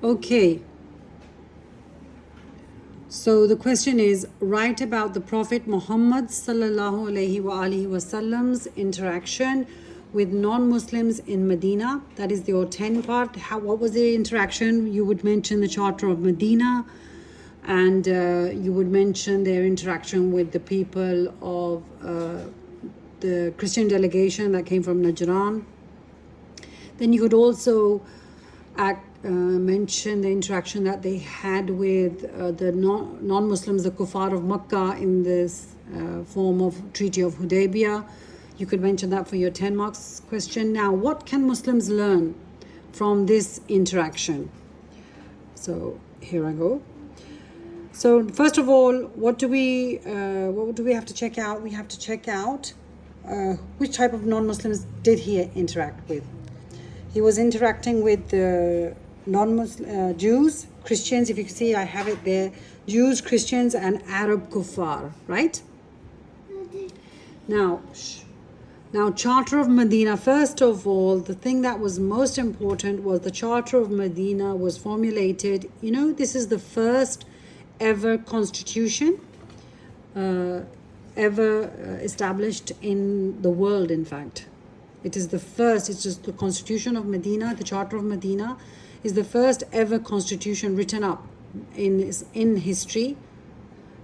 Okay, so the question is, write about the Prophet Muhammad sallallahu alaihi wasallam's interaction with non-Muslims in Medina. That is your 10 part. What was the interaction? You would mention the Charter of Medina, and you would mention their interaction with the people of the Christian delegation that came from Najran. Then you could also mention the interaction that they had with the non-Muslims, the kuffar of Makkah, in this form of Treaty of Hudaybiyah. You could mention that for your 10 marks question. Now, what can Muslims learn from this interaction? So here I go. So first of all, what do we have to check out? We have to check out which type of non-Muslims did he interact with. He was interacting with the non-Muslim Jews, Christians. If you can see, I have it there: Jews, Christians, and Arab kuffar. Right? Now, Charter of Medina. First of all, the thing that was most important was the Charter of Medina was formulated. You know, this is the first ever constitution ever established in the world. In fact, it is the first. It's just the Constitution of Medina. The Charter of Medina is the first ever constitution written up in history.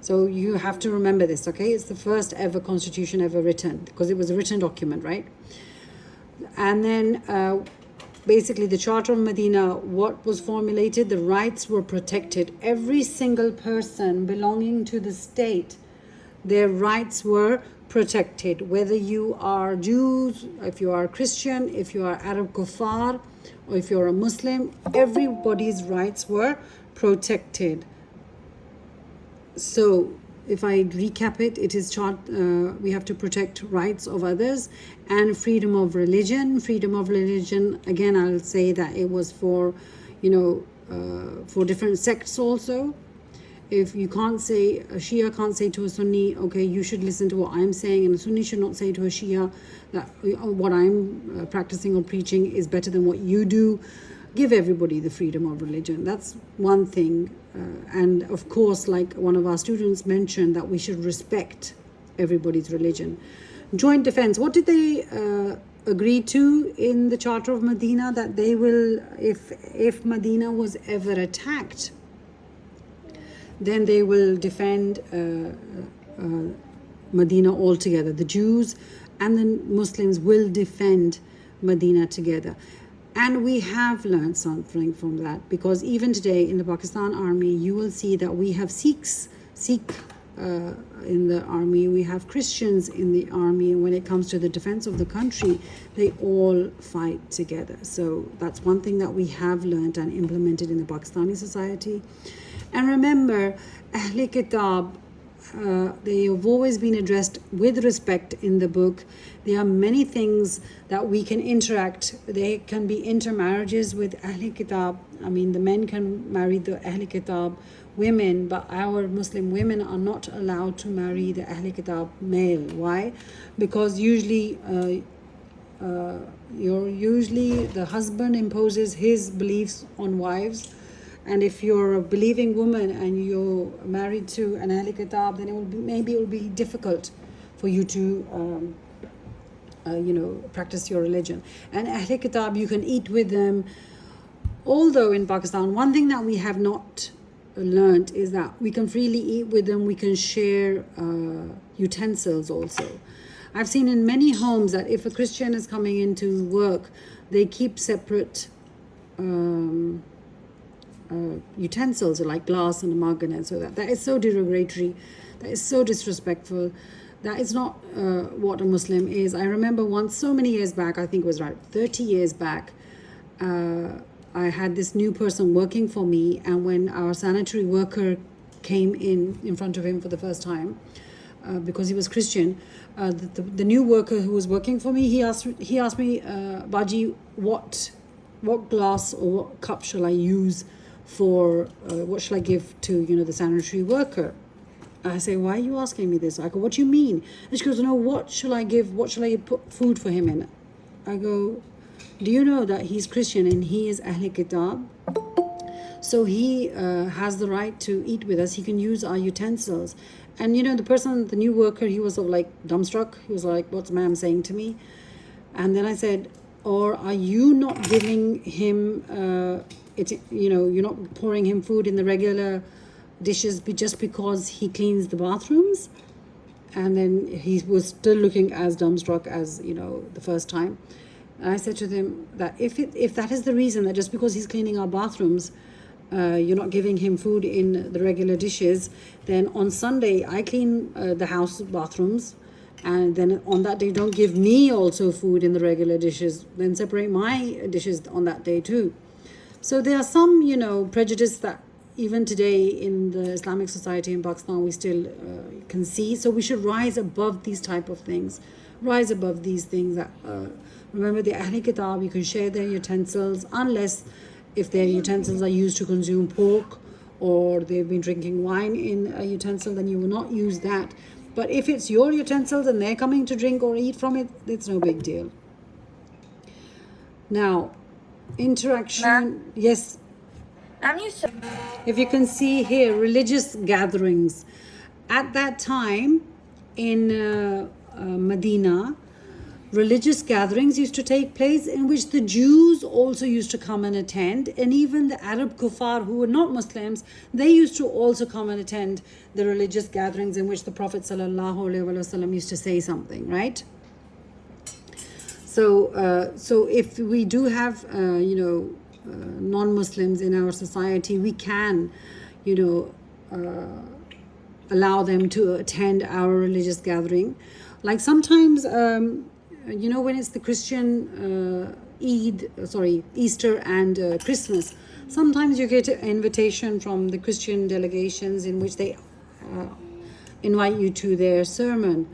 So you have to remember this, okay? It's the first ever constitution ever written, because it was a written document, right? And then basically the Charter of Medina, what was formulated, the rights were protected. Every single person belonging to the state, their rights were protected, whether you are Jews, if you are Christian, if you are Arab kuffar, or if you're a Muslim, everybody's rights were protected. So if I recap it, it is we have to protect rights of others and freedom of religion. Freedom of religion, again, I'll say that it was for, for different sects also. If you can't say, a Shia can't say to a Sunni, okay, you should listen to what I'm saying, and a Sunni should not say to a Shia that what I'm practicing or preaching is better than what you do. Give everybody the freedom of religion. That's one thing. And of course, like one of our students mentioned, that we should respect everybody's religion. Joint defense. What did they agree to in the Charter of Medina? That they will, if Medina was ever attacked, then they will defend Medina altogether. The Jews and the Muslims will defend Medina together. And we have learned something from that, because even today in the Pakistan army, you will see that we have Sikhs in the army, we have Christians in the army, and when it comes to the defense of the country, they all fight together. So that's one thing that we have learned and implemented in the Pakistani society. And remember, Ahl Kitab, they have always been addressed with respect in the book. There are many things that we can interact. There can be intermarriages with Ahl Kitab. I mean, the men can marry the Ahl Kitab women, but our Muslim women are not allowed to marry the Ahl Kitab male. Why? Because usually the husband imposes his beliefs on wives. And if you're a believing woman and you're married to an Ahl Kitab, then it will be difficult for you to practice your religion. And Ahl Kitab, you can eat with them. Although in Pakistan, one thing that we have not learned is that we can freely eat with them. We can share utensils also. I've seen in many homes that if a Christian is coming into work, they keep separate utensils, like glass and a mug, and so that is so derogatory, that is so disrespectful. That is not what a Muslim is. I remember once, so many years back, I think it was right 30 years back, I had this new person working for me, and when our sanitary worker came in front of him for the first time, because he was Christian, the new worker who was working for me, he asked me, Baji, what glass or what cup shall I use for what shall I give to the sanitary worker? I say, why are you asking me this? I go, what do you mean? And she goes, no, what shall I give? What shall I put food for him in? I go, do you know that he's Christian and he is Ahl Kitab? So he has the right to eat with us. He can use our utensils. And the person, the new worker, he was sort of like dumbstruck. He was like, what's ma'am saying to me? And then I said, or are you not giving him, you're not pouring him food in the regular dishes just because he cleans the bathrooms? And then he was still looking as dumbstruck as, the first time. And I said to them that if that is the reason, that just because he's cleaning our bathrooms, you're not giving him food in the regular dishes, then on Sunday I clean the house bathrooms, and then on that day don't give me also food in the regular dishes, then separate my dishes on that day too. So there are some prejudice that even today in the Islamic society in Pakistan we still can see. So we should rise above these type of things, rise above these things. That remember, the Ahli Kitab, you can share their utensils unless if their utensils are used to consume pork, or they've been drinking wine in a utensil, then you will not use that. But if it's your utensils and they're coming to drink or eat from it, it's no big deal. Now, interaction. Yes. If you can see here, religious gatherings. At that time in Medina, religious gatherings used to take place in which the Jews also used to come and attend, and even the Arab kuffar who were not Muslims, they used to also come and attend the religious gatherings in which the Prophet ﷺ used to say something, right? So if we do have non-Muslims in our society, we can allow them to attend our religious gathering. Like sometimes when it's the Christian Easter and Christmas, sometimes you get an invitation from the Christian delegations in which they invite you to their sermon.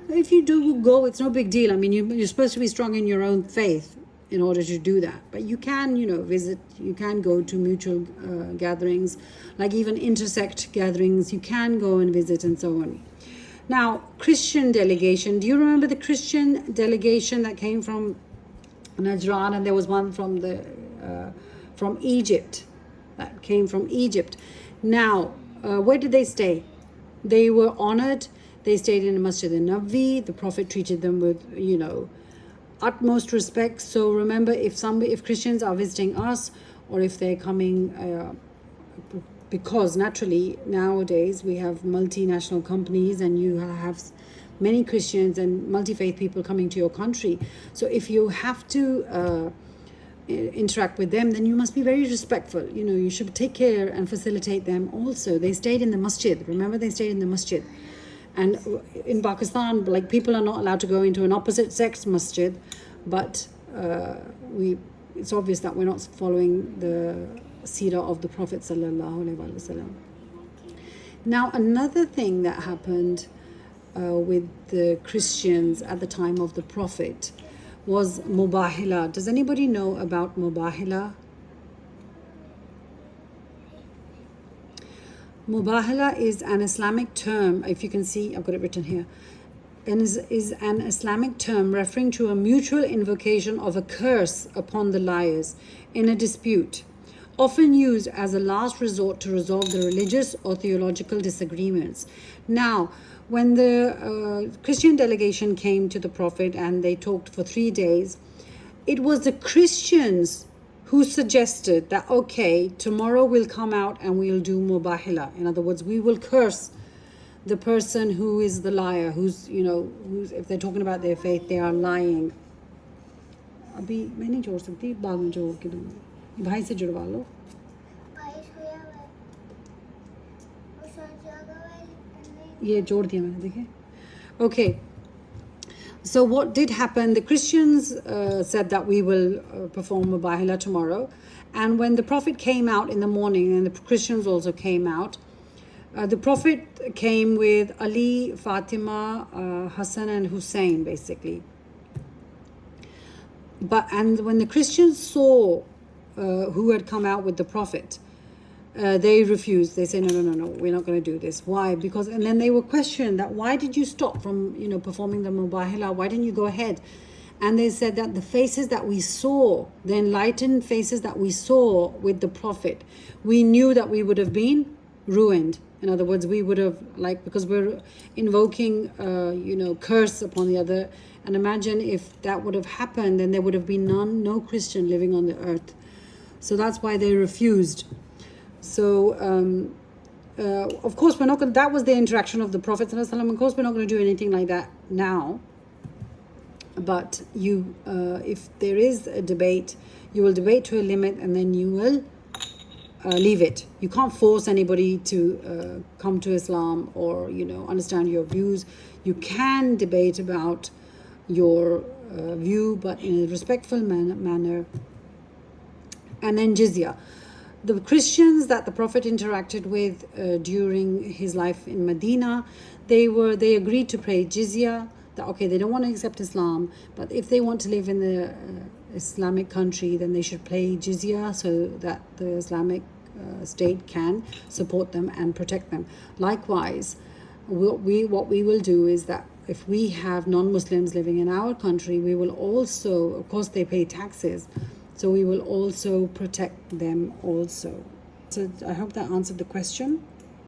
If you do go, it's no big deal. I mean, you're supposed to be strong in your own faith in order to do that. But you can, visit, you can go to mutual gatherings, like even intersect gatherings, you can go and visit and so on. Now, Christian delegation. Do you remember the Christian delegation that came from Najran, and there was one from Egypt that came from Egypt? Now, where did they stay? They were honored. They stayed in the Masjid al-Nabawi. The Prophet treated them with, utmost respect. So remember, if Christians are visiting us, or if they're coming. Because naturally nowadays we have multinational companies and you have many Christians and multi-faith people coming to your country. So if you have to interact with them, then you must be very respectful. You should take care and facilitate them also. They stayed in the masjid. Remember, they stayed in the masjid. And in Pakistan, like, people are not allowed to go into an opposite sex masjid, but it's obvious that we're not following the seerah of the Prophet ﷺ. Now, another thing that happened with the Christians at the time of the Prophet was Mubahila. Does anybody know about Mubahila? Mubahila is an Islamic term, if you can see, I've got it written here, and is an Islamic term referring to a mutual invocation of a curse upon the liars in a dispute, often used as a last resort to resolve the religious or theological disagreements. Now, when the Christian delegation came to the Prophet and they talked for 3 days, it was the Christians who suggested that, okay, tomorrow we'll come out and we'll do Mubahila. In other words, we will curse the person who is the liar, who's if they're talking about their faith, they are lying. अभी मैं नहीं जोड़ सकती, बाद में जोड़ के दूँगी, भाई से जुड़वा लो. ये जोड़ दिया मैंने, देखे. Okay. So what did happen? The Christians said that we will perform Mubahila tomorrow, and when the Prophet came out in the morning, and the Christians also came out, the Prophet came with Ali, Fatima, Hassan and Hussein, basically. And when the Christians saw who had come out with the Prophet, they refused. They said, no, we're not going to do this. Why? Because, and then they were questioned that, why did you stop from, performing the Mubahila? Why didn't you go ahead? And they said that the faces that we saw, the enlightened faces that we saw with the Prophet, we knew that we would have been ruined. In other words, we would have, like, because we're invoking, curse upon the other. And imagine if that would have happened, then there would have been no Christian living on the earth. So that's why they refused. So, of course, we're not going. That was the interaction of the Prophet ﷺ. Of course, we're not going to do anything like that now. But if there is a debate, you will debate to a limit, and then you will leave it. You can't force anybody to come to Islam or understand your views. You can debate about your view, but in a respectful manner. And then jizya. The Christians that the Prophet interacted with during his life in Medina, they agreed to pay jizya. That, okay, they don't want to accept Islam, but if they want to live in the Islamic country, then they should pay jizya so that the Islamic state can support them and protect them. Likewise, what we will do is that if we have non-Muslims living in our country, we will also, of course, they pay taxes, so we will also protect them also. So I hope that answered the question.